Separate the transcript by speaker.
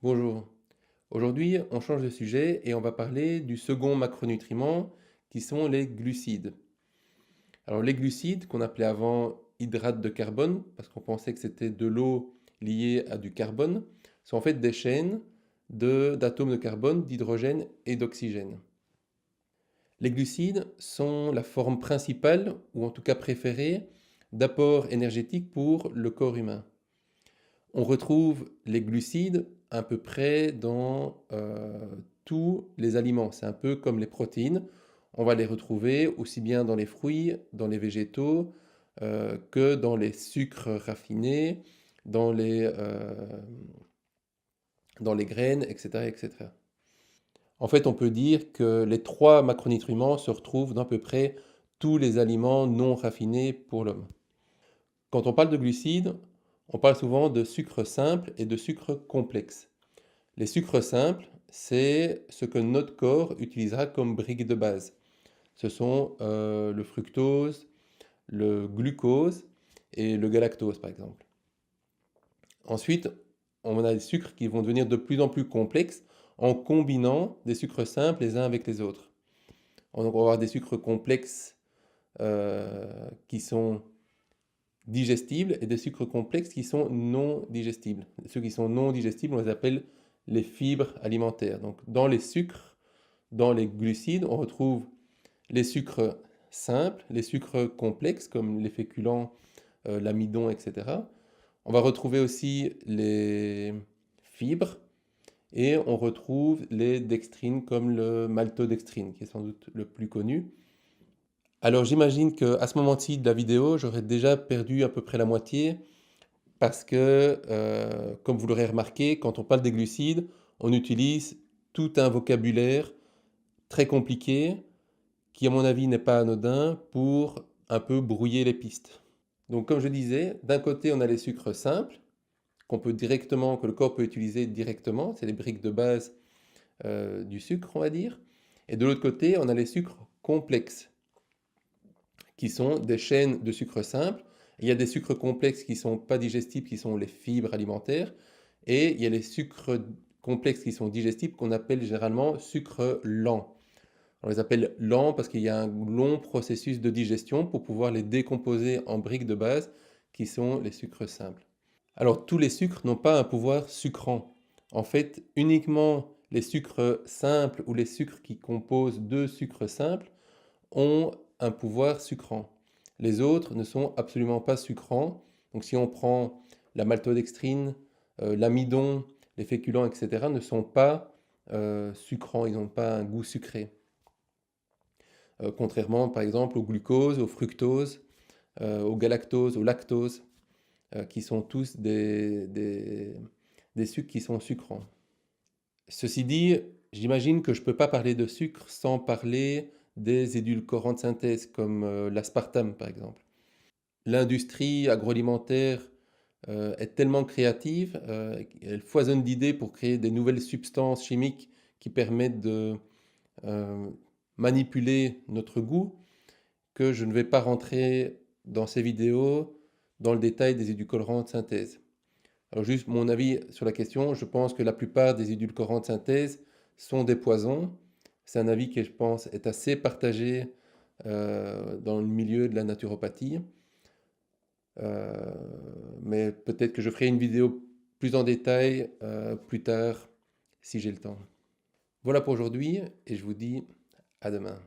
Speaker 1: Bonjour. Aujourd'hui, on change de sujet et on va parler du second macronutriment qui sont les glucides. Alors les glucides, qu'on appelait avant hydrates de carbone, parce qu'on pensait que c'était de l'eau liée à du carbone, sont en fait des chaînes d'atomes de carbone, d'hydrogène et d'oxygène. Les glucides sont la forme principale, ou en tout cas préférée, d'apport énergétique pour le corps humain. On retrouve les glucides à peu près dans tous les aliments. C'est un peu comme les protéines. On va les retrouver aussi bien dans les fruits, dans les végétaux, que dans les sucres raffinés, dans dans les graines, etc., etc. En fait, on peut dire que les trois macronutriments se retrouvent dans à peu près tous les aliments non raffinés pour l'homme. Quand on parle de glucides, on parle souvent de sucres simples et de sucres complexes. Les sucres simples, c'est ce que notre corps utilisera comme briques de base. Ce sont le fructose, le glucose et le galactose, par exemple. Ensuite, on a des sucres qui vont devenir de plus en plus complexes en combinant des sucres simples les uns avec les autres. On va avoir des sucres complexes qui sont digestibles et des sucres complexes qui sont non digestibles. Ceux qui sont non digestibles, on les appelle les fibres alimentaires. Donc dans les sucres, dans les glucides, on retrouve les sucres simples, les sucres complexes comme les féculents, l'amidon, etc. On va retrouver aussi les fibres et on retrouve les dextrines comme le maltodextrine qui est sans doute le plus connu. Alors j'imagine qu'à ce moment-ci de la vidéo, j'aurais déjà perdu à peu près la moitié parce que, comme vous l'aurez remarqué, quand on parle des glucides, on utilise tout un vocabulaire très compliqué qui, à mon avis, n'est pas anodin pour un peu brouiller les pistes. Donc comme je disais, d'un côté, on a les sucres simples que le corps peut utiliser directement, c'est les briques de base du sucre, on va dire. Et de l'autre côté, on a les sucres complexes qui sont des chaînes de sucre simple. Il y a des sucres complexes qui ne sont pas digestibles, qui sont les fibres alimentaires. Et il y a les sucres complexes qui sont digestibles, qu'on appelle généralement sucres lents. On les appelle lents parce qu'il y a un long processus de digestion pour pouvoir les décomposer en briques de base, qui sont les sucres simples. Alors, tous les sucres n'ont pas un pouvoir sucrant. En fait, uniquement les sucres simples ou les sucres qui composent deux sucres simples ont un pouvoir sucrant. Les autres ne sont absolument pas sucrants. Donc si on prend la maltodextrine, l'amidon, les féculents, etc., ne sont pas sucrants, ils n'ont pas un goût sucré. Contrairement par exemple au glucose, au fructose, au galactose, au lactose, qui sont tous des sucres qui sont sucrants. Ceci dit, j'imagine que je ne peux pas parler de sucre sans parler des édulcorants de synthèse comme l'aspartame par exemple. L'industrie agroalimentaire est tellement créative, elle foisonne d'idées pour créer des nouvelles substances chimiques qui permettent de euh, manipuler notre goût, que je ne vais pas rentrer dans ces vidéos dans le détail des édulcorants de synthèse. Alors juste mon avis sur la question, je pense que la plupart des édulcorants de synthèse sont des poisons. C'est un avis qui, je pense, est assez partagé dans le milieu de la naturopathie. Euh, mais peut-être que je ferai une vidéo plus en détail plus tard si j'ai le temps. Voilà pour aujourd'hui et je vous dis à demain.